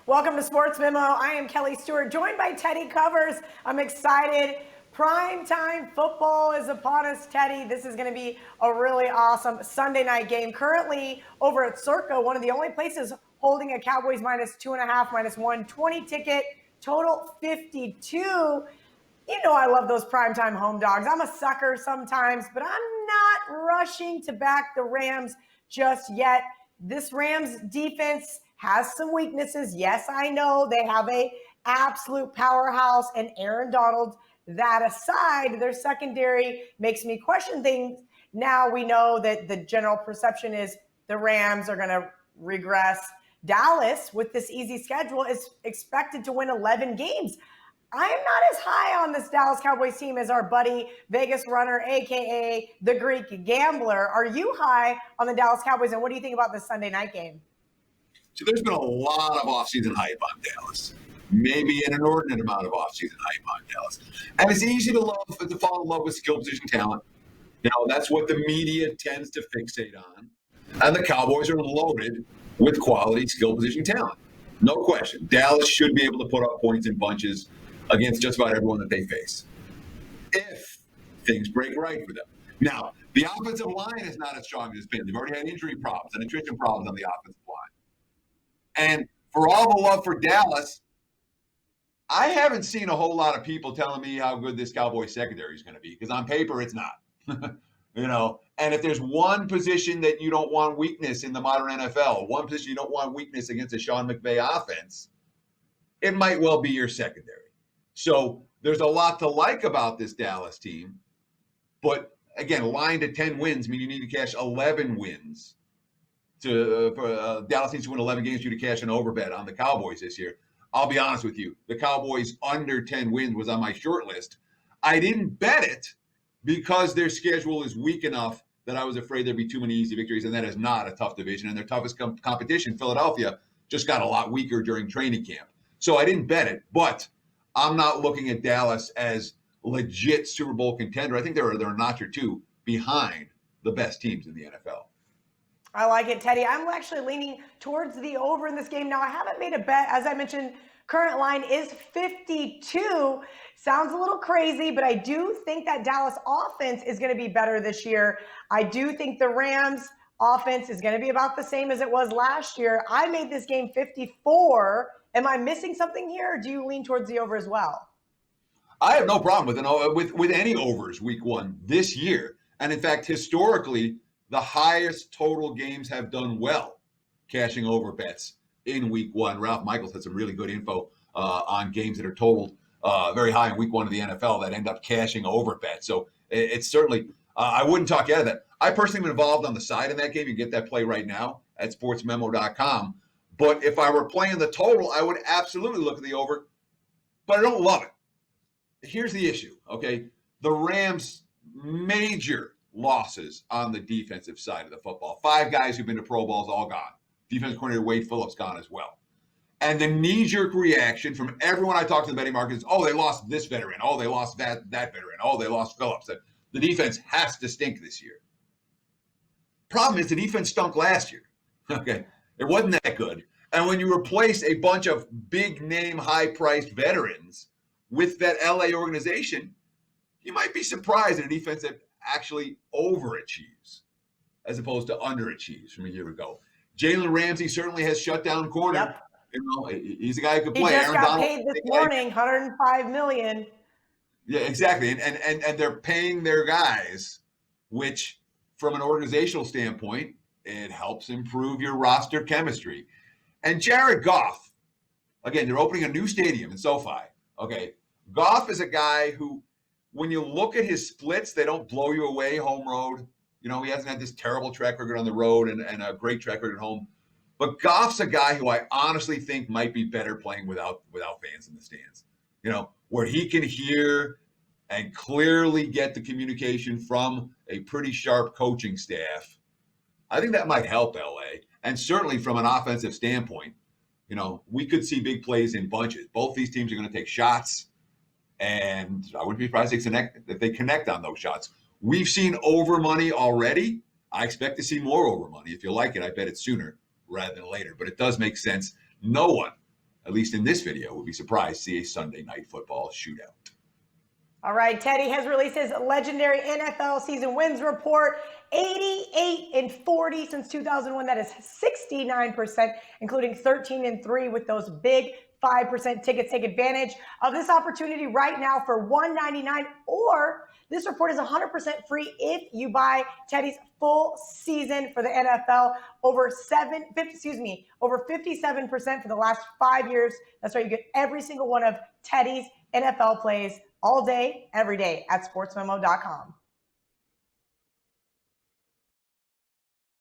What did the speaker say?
Welcome to Sports Memo. I am Kelly Stewart, joined by Teddy Covers. I'm excited. Primetime football is upon us, Teddy. This is going to be a really awesome Sunday night game. Currently over at Circa, one of the only places holding a Cowboys -2.5, -120 ticket, total 52. You know I love those primetime home dogs. I'm a sucker sometimes, but I'm not rushing to back the Rams just yet. This Rams defense has some weaknesses. Yes, I know they have a absolute powerhouse and Aaron Donald. That aside, their secondary makes me question things. Now we know that the general perception is the Rams are going to regress. Dallas, with this easy schedule, is expected to win 11 games. I am not as high on this Dallas Cowboys team as our buddy Vegas Runner, a.k.a. the Greek Gambler. Are you high on the Dallas Cowboys, and what do you think about this Sunday night game? So there's been a lot of offseason hype on Dallas. Maybe an inordinate amount of offseason hype on Dallas. And it's easy to fall in love with skill position talent. You know, that's what the media tends to fixate on. And the Cowboys are loaded with quality skill position talent. No question. Dallas should be able to put up points in bunches against just about everyone that they face, if things break right for them. Now, the offensive line is not as strong as it's been. They've already had injury problems and attrition problems on the offensive line. And for all the love for Dallas, I haven't seen a whole lot of people telling me how good this Cowboys secondary is going to be, because on paper it's not. And if there's one position that you don't want weakness in the modern NFL, one position you don't want weakness against a Sean McVay offense, it might well be your secondary. So there's a lot to like about this Dallas team. But again, a line to 10 wins mean you need to cash 11 wins. For Dallas needs to win 11 games for you to cash an overbet on the Cowboys this year. I'll be honest with you. The Cowboys under 10 wins was on my short list. I didn't bet it because their schedule is weak enough that I was afraid there'd be too many easy victories, and that is not a tough division. And their toughest competition, Philadelphia, just got a lot weaker during training camp. So I didn't bet it, but I'm not looking at Dallas as legit Super Bowl contender. I think they're a notch or two behind the best teams in the NFL. I like it, Teddy. I'm actually leaning towards the over in this game. Now, I haven't made a bet. As I mentioned, current line is 52. Sounds a little crazy, but I do think that Dallas offense is going to be better this year. I do think the Rams offense is going to be about the same as it was last year. I made this game 54. Am I missing something here, or do you lean towards the over as well? I have no problem with any overs week one this year. And in fact, historically, the highest total games have done well cashing over bets in week one. Ralph Michaels had some really good info on games that are totaled very high in week one of the NFL that end up cashing over bets. So it's certainly, I wouldn't talk out of that. I personally am involved on the side in that game. You can get that play right now at sportsmemo.com. But if I were playing the total, I would absolutely look at the over, but I don't love it. Here's the issue, okay? The Rams' major losses on the defensive side of the football. 5 guys who've been to Pro Bowls, all gone. Defensive coordinator Wade Phillips gone as well. And the knee-jerk reaction from everyone I talked to in the betting market is, oh, they lost this veteran. Oh, they lost that veteran. Oh, they lost Phillips. The defense has to stink this year. Problem is the defense stunk last year. Okay, it wasn't that good. And when you replace a bunch of big-name, high-priced veterans with that LA organization, you might be surprised at a defense that actually overachieves as opposed to underachieves from a year ago. Jalen Ramsey certainly has shut down corner. Yep. You know, he's a guy who could play. He just Aaron got Donald, paid this morning, $105 million. Yeah, exactly. And they're paying their guys, which from an organizational standpoint, it helps improve your roster chemistry. And Jared Goff, again, they're opening a new stadium in SoFi. Okay. Goff is a guy who, when you look at his splits, they don't blow you away home road. You know, he hasn't had this terrible track record on the road and a great track record at home. But Goff's a guy who I honestly think might be better playing without fans in the stands. You know, where he can hear and clearly get the communication from a pretty sharp coaching staff. I think that might help LA. And certainly from an offensive standpoint, you know, we could see big plays in bunches. Both these teams are going to take shots. And I wouldn't be surprised if they connect on those shots. We've seen over money already. I expect to see more over money. If you like it, I bet it sooner rather than later. But it does make sense. No one at least in this video, would be surprised to see a Sunday Night Football shootout. All right, Teddy has released his legendary NFL season wins report. 88-40 since 2001. That is 69%, including 13-3 with those big 5% tickets. Take advantage of this opportunity right now for $199, or this report is 100% free if you buy Teddy's full season for the NFL. Over 57% for the last 5 years. That's right, you get every single one of Teddy's NFL plays all day, every day at sportsmemo.com.